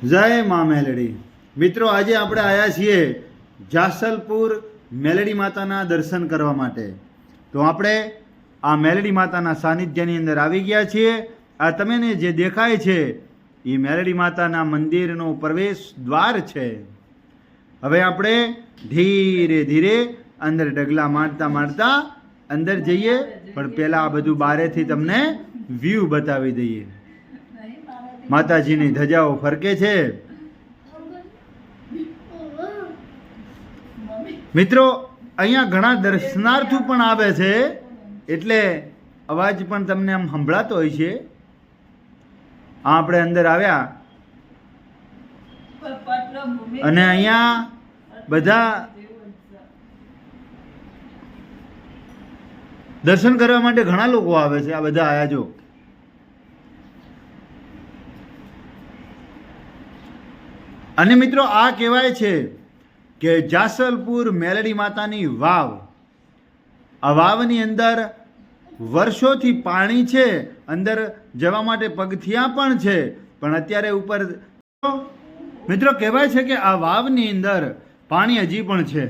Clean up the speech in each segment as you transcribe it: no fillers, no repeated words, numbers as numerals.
જય મા મેલડી. મિત્રો, આજે આપણે આવ્યા છીએ જાસલપુર મેલડી માતાના દર્શન કરવા માટે. તો આપણે આ મેલડી માતાના સાનિધ્યની અંદર આવી ગયા છીએ. આ તમને જે દેખાય છે એ મેલડી માતાના મંદિરનો પ્રવેશ દ્વાર છે. હવે આપણે ધીરે ધીરે અંદર ડગલા મારતા મારતા અંદર જઈએ, પણ પહેલાં આ બધું બારેથી તમને વ્યૂ બતાવી દઈએ. માતાજીની ધજાઓ ફરકે છે. મિત્રો, અહીંયા ઘણા દર્શનાર્થીઓ પણ આવે છે, એટલે અવાજ પણ તમને આમ સંભળાતો હોય છે. આપણે અંદર આવ્યા અને અહીંયા બધા દર્શન કરવા માટે ઘણા લોકો આવે છે. આ બધા આયા જો. અને મિત્રો, આ કહેવાય છે કે જાસલપુર મેલડી માતાની વાવ. આ વાવની અંદર વર્ષોથી પાણી છે. અંદર જવા માટે પગથિયા પણ છે, પણ અત્યારે ઉપર મિત્રો કહેવાય છે કે આ વાવની અંદર પાણી હજી પણ છે.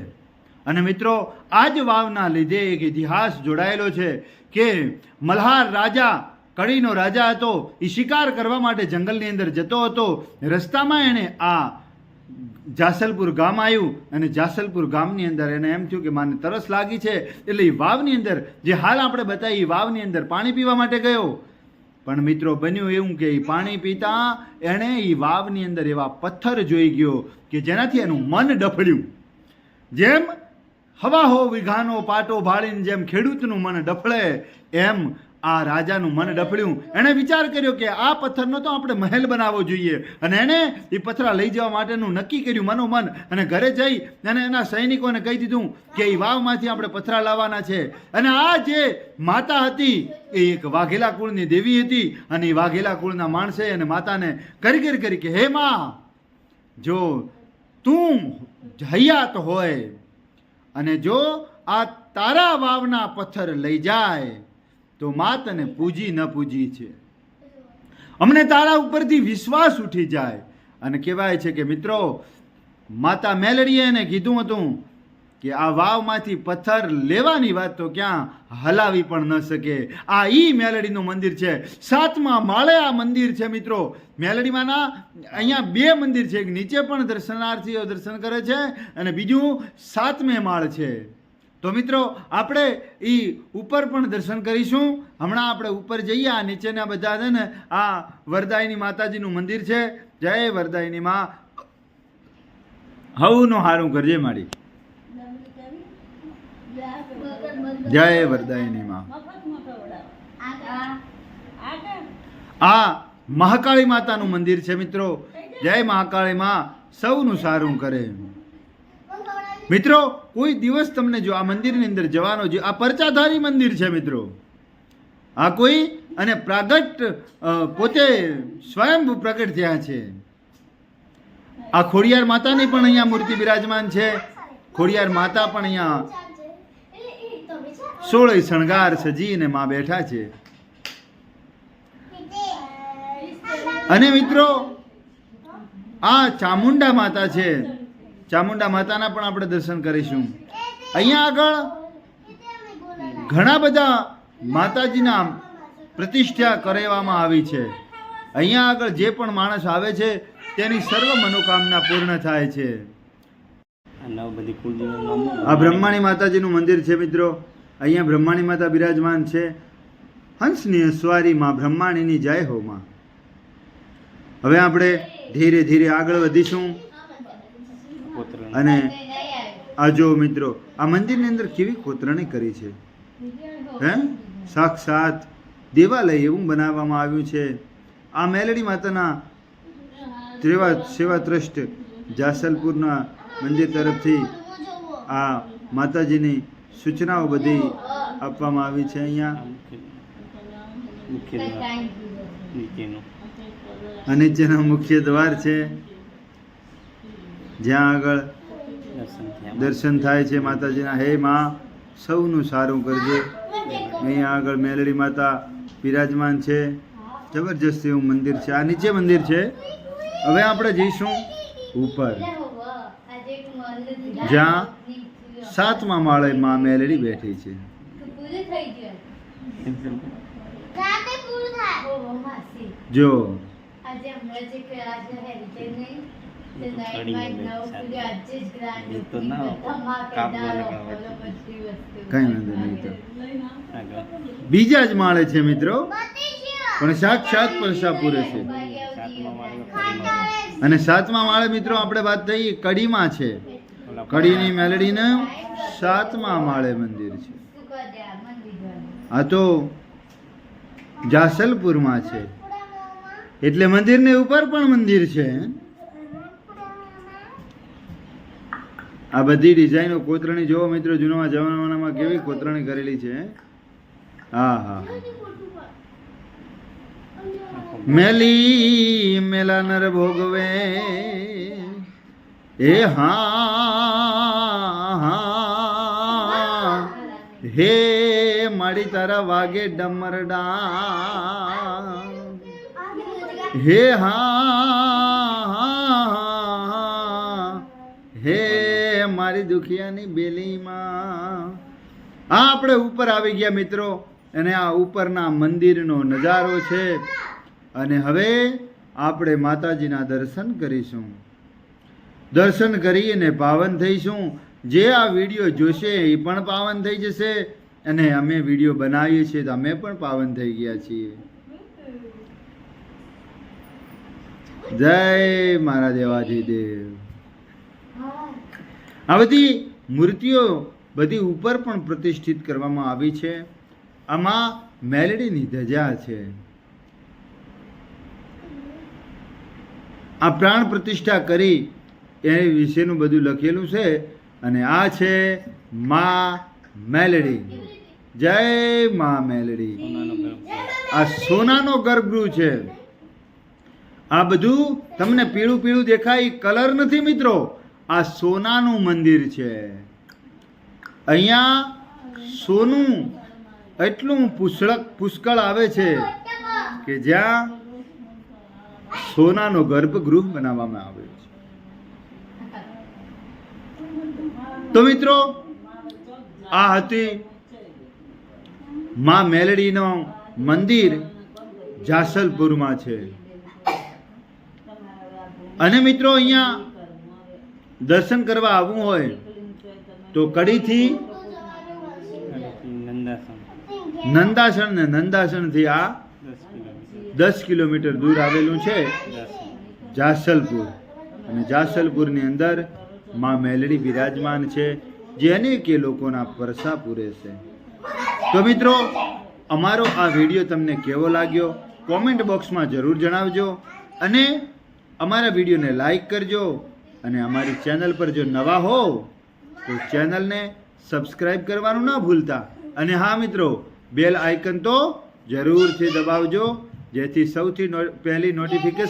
અને મિત્રો, આ જ વાવના લીધે એક ઇતિહાસ જોડાયેલો છે કે મલ્હાર રાજા, કડીનો રાજા હતો, એ શિકાર કરવા માટે જંગલની અંદર જતો હતો. રસ્તામાં એણે આ જાસલપુર ગામ આવ્યું, અને જાસલપુર ગામની અંદર એને એમ થયું કે મને તરસ લાગી છે, એટલે એ વાવની અંદર, જે હાલ આપણે બતાવી, વાવની અંદર પાણી પીવા માટે ગયો. પણ મિત્રો, બન્યું એવું કે એ પાણી પીતા એણે એ વાવની અંદર એવા પથ્થર જોઈ ગયો કે જેનાથી એનું મન ડફળ્યું. જેમ હવા હો વિઘાનો પાટો ભાળીને જેમ ખેડૂતનું મન ડફળે, એમ આ રાજાનું મન ડફળ્યું. એણે વિચાર કર્યો કે આ પથ્થરનો તો આપણે મહેલ બનાવવો જોઈએ, અને એણે એ પથરા લઈ જવા માટેનું નક્કી કર્યું મનોમન. અને ઘરે જઈ અને એના સૈનિકોને કહી દીધું કે એ વાવમાંથી આપણે પથરા લાવવાના છે. અને આ જે માતા હતી એ એક વાઘેલા કુળની દેવી હતી, અને એ વાઘેલા કુળના માણસે અને માતાને કરી કે હે માં, જો તું હયાત હોય અને જો આ તારા વાવના પથ્થર લઈ જાય તો મા તને પૂજી ન પૂજી છે. અમને તારા ઉપરથી વિશ્વાસ ઉઠી જાય. અને કહેવાય છે કે મિત્રો, માતા મેલડીએ એને કીધું હતું કે આ વાવમાંથી પથ્થર લેવાની વાત તો ક્યાં હલાવી પણ ન શકે. આ ઈ મેલડીનું મંદિર છે. 7મા માળે આ મંદિર છે. મિત્રો, મેલડીમાંના અહીંયા 2 મંદિર છે. એક નીચે પણ દર્શનાર્થીઓ દર્શન કરે છે, અને બીજું 7મે માળ છે. તો મિત્રો, આપણે એ ઉપર પણ દર્શન કરીશું. હમણાં આપણે ઉપર જઈએ. આ નીચેના બધા છે ને, આ વરદાયની માતાજીનું મંદિર છે. જય વરદાયની માં, હવનું હારું કરજે મારી. જય વરદાયની માં. આ મહાકાળી માતાનું મંદિર છે. મિત્રો, જય મહાકાળી માં સૌનું સારું કરે. મિત્રો, કોઈ દિવસ તમને જો આ મંદિરની અંદર જવાનો, જે આ પરચાધારી મંદિર છે મિત્રો, આ કોઈ અને પ્રાગટ પોતે સ્વયં પ્રગટ થયા છે. આ ખોડિયાર માતાની પણ અહીંયા મૂર્તિ બિરાજમાન છે. ખોડિયાર માતા પણ અહીંયા 16 શણગાર સજીને માં બેઠા છે. અને મિત્રો, આ ચામુંડા માતા છે. ચામુંડા માતાના પણ આપણે દર્શન કરીશું. અહીંયા આગળ ઘણા બધા માતાજીના પ્રતિષ્ઠા કરવામાં આવી છે. અહીંયા આગળ જે પણ માણસ આવે છે તેની સર્વ મનોકામના પૂર્ણ થાય છે. આ બ્રહ્માણી માતાજીનું મંદિર છે. મિત્રો, અહીંયા બ્રહ્માણી માતા બિરાજમાન છે. હંસની અસવારી માં બ્રહ્માણીની જય હો માં. હવે આપણે ધીરે ધીરે આગળ વધીશું. અને આ જો મિત્રો, આ મંદિરની અંદર કેવી કોતરણી કરી છે. હે, સાક્ષાત દેવાલય એવું બનાવવામાં આવ્યું છે. આ મેલડી માતાના સેવા ટ્રસ્ટ જાસલપુરના મંદિર તરફથી આ માતાજીની સૂચનાઓ બધી આપવામાં આવી છે. અહીંયા નીચેનો મુખ્ય દ્વાર છે, જ્યાં આગળ દર્શન થાય છે માતાજીના. હે માં, સૌનું સારું કરજે. અહીંયા આગળ મેલડી માતા બિરાજમાન છે. જબરજસ્ત એવું મંદિર છે. આ નીચે મંદિર છે, હવે આપણે જઈશું ઉપર, જ્યાં 7મા માળે માં મેલડી બેઠી છે. જો કઈ વાંધો નહીં. તો બીજા જ માળે છે મિત્રો, પણ સાક્ષાત પરસાપુરે છે. અને 7મા માળે મિત્રો આપણે વાત થઈ કડીમાં છે. કડીની મેલડીનું 7મા માળે મંદિર છે. આ તો જાસલપુરમાં છે, એટલે મંદિરની ઉપર પણ મંદિર છે. આ બધી ડિઝાઇનો કોતરણી જોવો મિત્રો, જૂના જમાનામાં કેવી કોતરણી કરેલી છે. હા હા. મેલી મેલા નર ભોગવે એ હા હે માડી તારા વાગે ડમરડા હે હા હે મારી દુખિયાની બેલીમાં. આ આપણે ઉપર આવી ગયા મિત્રો, અને આ ઉપરના મંદિરનો નજારો છે. અને હવે આપણે માતાજીના દર્શન કરીશું. દર્શન કરીને પાવન થઈશું. જે આ વિડીયો જોશે એ પણ પાવન થઈ જશે, અને અમે વિડીયો બનાવીએ છીએ તો અમે પણ પાવન થઈ ગયા છીએ. જય મારા દેવાધિદેવ. આ બધી મૂર્તિઓ બધી ઉપર પણ પ્રતિષ્ઠિત કરવામાં આવી છે. આમાં મેલડીની ધજા છે. આ પ્રાણ પ્રતિષ્ઠા કરી એ વિશેનું બધું લખેલું છે. અને આ છે મા મેલડી. જય મા મેલડી. આ સોનાનો ગર્ભગૃહ છે. આ બધું તમને પીળું પીળું દેખાય, કલર નથી મિત્રો, આ સોનાનું મંદિર છે. અહીંયા સોનું એટલું પુષ્કળ આવે છે કે જ્યાં સોનાનો ગર્ભગૃહ બનાવવામાં આવે છે. તો મિત્રો આ હતી માં મેલડીનો મંદિર જાસલપુરમાં છે. અને મિત્રો અહીંયા દર્શન કરવા આવવું હોય તો કડીથી નંદાસણથી આ 10 કિલોમીટર દૂર આવેલું છે જાસલપુર. અને જાસલપુરની અંદર માં મેલડી બિરાજમાન છે, જે અનેકે લોકોના પરસા પૂરે છે. તો મિત્રો અમારો આ વિડીયો તમને કેવો લાગ્યો કોમેન્ટ બોક્સમાં જરૂર જણાવજો. અને અમારા વિડીયોને લાઈક કરજો. અને અમારી ચેનલ પર જો નવા હો તો ચેનલને સબસ્ક્રાઈબ કરવાનું ના ભૂલતા. અને હા મિત્રો, બેલ આઇકન તો જરૂરથી દબાવજો, જેથી સૌથી પહેલી નોટિફિકેશન